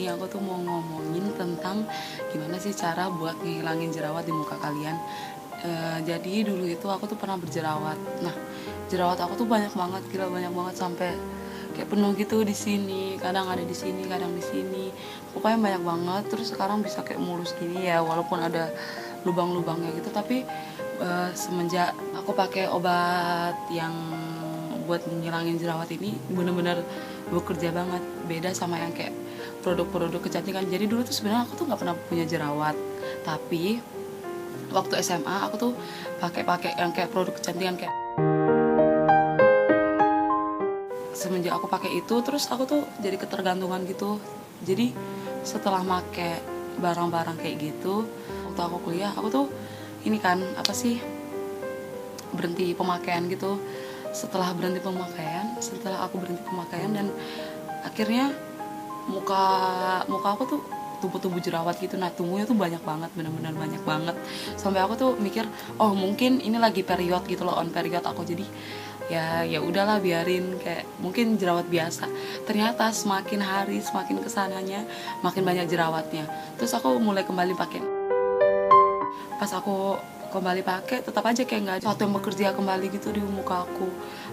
ini aku tuh mau ngomongin tentang gimana sih cara buat ngilangin jerawat di muka kalian. Jadi dulu itu aku tuh pernah berjerawat. Nah, jerawat aku tuh banyak banget, gila banyak banget sampai kayak penuh gitu di sini. Kadang ada di sini, kadang di sini. Pokoknya banyak banget. Terus sekarang bisa kayak mulus gini ya, walaupun ada lubang-lubangnya gitu. Tapi semenjak aku pakai obat yang buat ngilangin jerawat ini bener-bener bekerja banget, beda sama yang kayak produk-produk kecantikan. Jadi dulu tuh sebenarnya aku tuh nggak pernah punya jerawat, tapi waktu SMA aku tuh pakai yang kayak produk kecantikan kayak semenjak aku pakai itu terus aku tuh jadi ketergantungan gitu. Jadi setelah pakai barang-barang kayak gitu waktu aku kuliah aku tuh ini kan apa sih berhenti pemakaian gitu. Setelah aku berhenti pemakaian dan akhirnya muka aku tuh tumbuh jerawat gitu. Nah, tumbuhnya tuh banyak banget, benar-benar banyak banget. Sampai aku tuh mikir, oh mungkin ini lagi period gitu loh, on period aku. Jadi ya udahlah biarin, kayak mungkin jerawat biasa. Ternyata semakin hari semakin kesananya makin banyak jerawatnya. Terus aku mulai kembali pakai. Pas aku kembali pakai tetap aja kayak nggak ada sesuatu yang bekerja kembali gitu di muka aku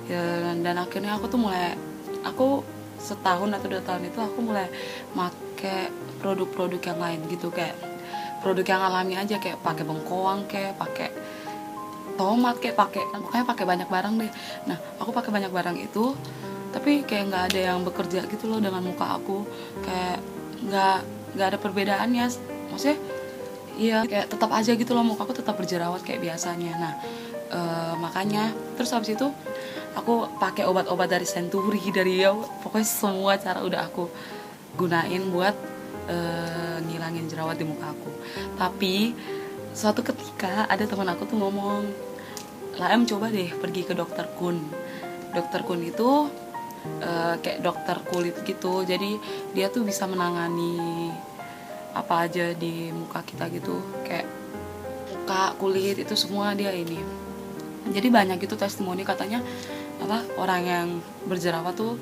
ya, dan akhirnya aku setahun atau 2 tahun itu aku mulai pakai produk-produk yang lain gitu, kayak produk yang alami aja, kayak pakai bengkoang, kayak pakai tomat, kayak pokoknya pakai banyak barang deh. Nah, aku pakai banyak barang itu tapi kayak nggak ada yang bekerja gitu loh dengan muka aku, kayak nggak ada perbedaannya, maksudnya iya kayak tetap aja gitu loh, muka aku tetap berjerawat kayak biasanya. Nah, makanya terus habis itu aku pakai obat-obat dari Century, dari ya pokoknya semua cara udah aku gunain buat ngilangin jerawat di muka aku. Tapi suatu ketika ada teman aku tuh ngomong, lah coba deh pergi ke dokter Kun. Dokter Kun itu kayak dokter kulit gitu, jadi dia tuh bisa menangani apa aja di muka kita gitu, kayak muka, kulit itu semua dia ini. Jadi banyak gitu testimoni katanya apa orang yang berjerawat tuh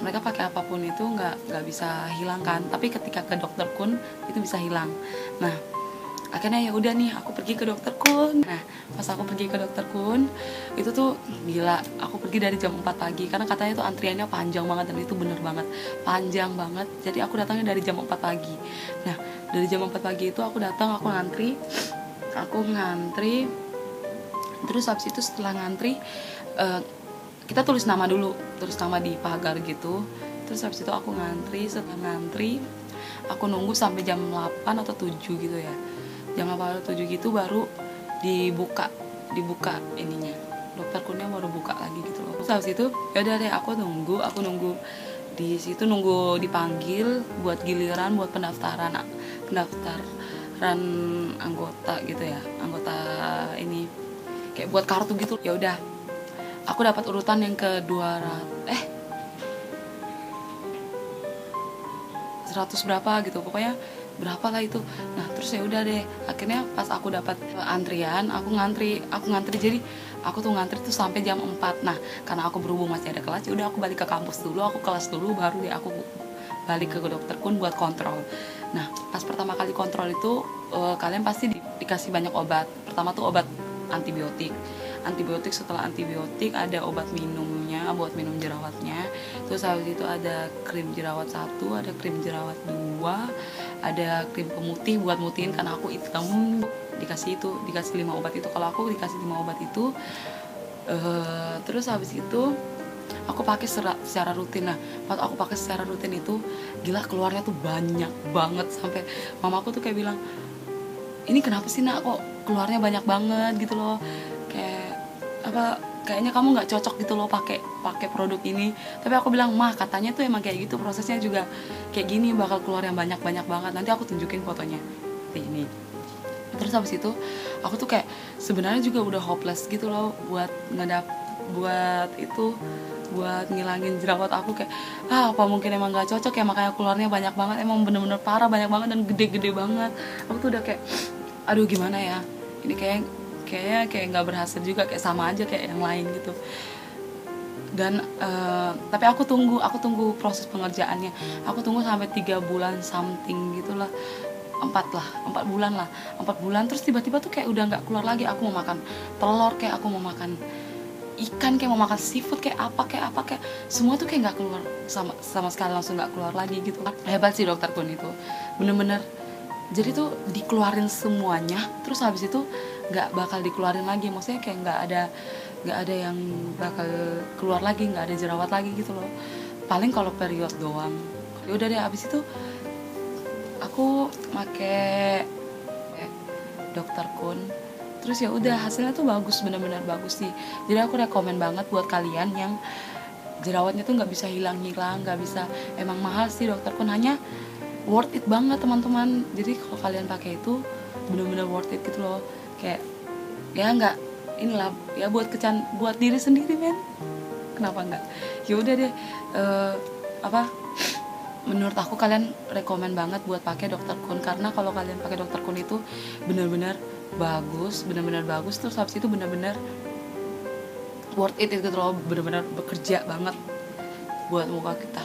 mereka pakai apapun itu nggak bisa hilang kan, tapi ketika ke dokter Kun itu bisa hilang. Nah, akhirnya ya udah nih aku pergi ke dokter Kun. Nah, pas aku pergi ke dokter Kun itu tuh gila, aku pergi dari jam 4 pagi karena katanya tuh antriannya panjang banget, dan itu bener banget panjang banget. Jadi aku datangnya dari jam 4 pagi. Nah, dari jam 4 pagi itu aku datang, aku ngantri terus habis itu setelah ngantri kita tulis nama dulu, tulis nama di pagar gitu. Terus habis itu aku setelah ngantri aku nunggu sampai jam 8 atau 7 gitu ya, jam 8 atau 7 gitu baru dibuka ininya, dokter Kunnya baru buka lagi gitu loh. Terus habis itu ya udah deh aku nunggu di situ, nunggu dipanggil buat giliran buat pendaftaran anggota gitu ya, anggota ini kayak buat kartu gitu. Ya udah aku dapat urutan yang ke 100 berapa gitu, pokoknya berapa lah itu. Nah, terus ya udah deh akhirnya pas aku dapat antrian aku ngantri jadi aku tuh ngantri tuh sampai jam 4. Nah, karena aku berhubung masih ada kelas, ya udah aku balik ke kampus dulu, aku kelas dulu, baru deh aku balik ke dokter Kun buat kontrol. Nah, pas pertama kali kontrol itu kalian pasti dikasih banyak obat. Pertama tuh obat antibiotik. Setelah antibiotik ada obat minumnya buat minum jerawatnya. Terus habis itu ada krim jerawat 1, ada krim jerawat 2, ada krim pemutih buat mutihin karena aku hitam. Dikasih 5 obat itu. Kalau aku dikasih 5 obat itu. Terus habis itu aku pakai secara rutin. Nah, pas aku pakai secara rutin itu gila keluarnya tuh banyak banget, sampai mamaku tuh kayak bilang, ini kenapa sih nak kok keluarnya banyak banget gitu loh, kayaknya kamu nggak cocok gitu loh pakai produk ini. Tapi aku bilang, mah katanya tuh emang kayak gitu, prosesnya juga kayak gini, bakal keluar yang banyak banget. Nanti aku tunjukin fotonya kayak ini. Terus habis itu aku tuh kayak sebenarnya juga udah hopeless gitu loh buat ngilangin jerawat aku, kayak apa mungkin emang nggak cocok ya, makanya keluarnya banyak banget, emang bener-bener parah banyak banget dan gede-gede banget. Aku tuh udah kayak aduh gimana ya, ini kayaknya nggak berhasil juga, kayak sama aja kayak yang lain gitu. Dan tapi aku tunggu proses pengerjaannya. Aku tunggu sampai 3 bulan something gitulah, 4 bulan lah, 4 bulan. Terus tiba-tiba tuh kayak udah nggak keluar lagi. Aku mau makan telur, kayak aku mau makan ikan, kayak mau makan seafood, kayak apa kayak semua tuh kayak nggak keluar sama sekali, langsung nggak keluar lagi gitu. Hebat sih dokter Kun itu, bener-bener. Jadi tuh dikeluarin semuanya, terus habis itu nggak bakal dikeluarin lagi. Maksudnya kayak nggak ada yang bakal keluar lagi, nggak ada jerawat lagi gitu loh. Paling kalau period doang. Ya udah deh, habis itu aku make dokter Kun. Terus ya udah, hasilnya tuh bagus, benar-benar bagus sih. Jadi aku rekomen banget buat kalian yang jerawatnya tuh nggak bisa hilang-hilang, nggak bisa. Emang mahal sih dokter Kun, hanya worth it banget teman-teman. Jadi kalau kalian pakai itu benar-benar worth it gitu loh. Kayak ya nggak inilah ya, buat diri sendiri men, kenapa nggak. Ya udah deh, menurut aku kalian rekomen banget buat pakai dokter Kun, karena kalau kalian pakai dokter Kun itu benar-benar bagus, terus habis itu benar-benar worth it gitu loh, benar-benar bekerja banget buat muka kita.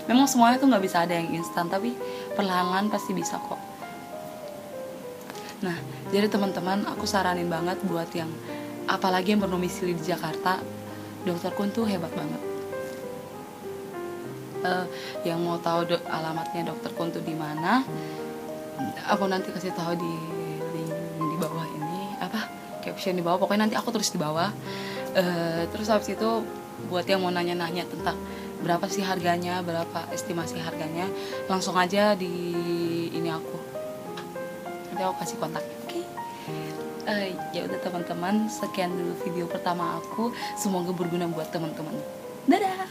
Memang semuanya tuh nggak bisa ada yang instan, tapi perlahan-lahan pasti bisa kok. Nah, jadi teman-teman, aku saranin banget buat yang apalagi yang berdomisili di Jakarta, dokter Kun tuh hebat banget. Yang mau tahu alamatnya dokter Kun tuh di mana, aku nanti kasih tahu di link di bawah ini, caption di bawah, pokoknya nanti aku tulis di bawah. Terus habis itu buat yang mau nanya-nanya tentang berapa sih harganya, berapa estimasi harganya, langsung aja di ini aku, nanti aku kasih kontaknya. Oke. Ya udah teman-teman, sekian dulu video pertama aku, semoga berguna buat teman-teman. Dadah.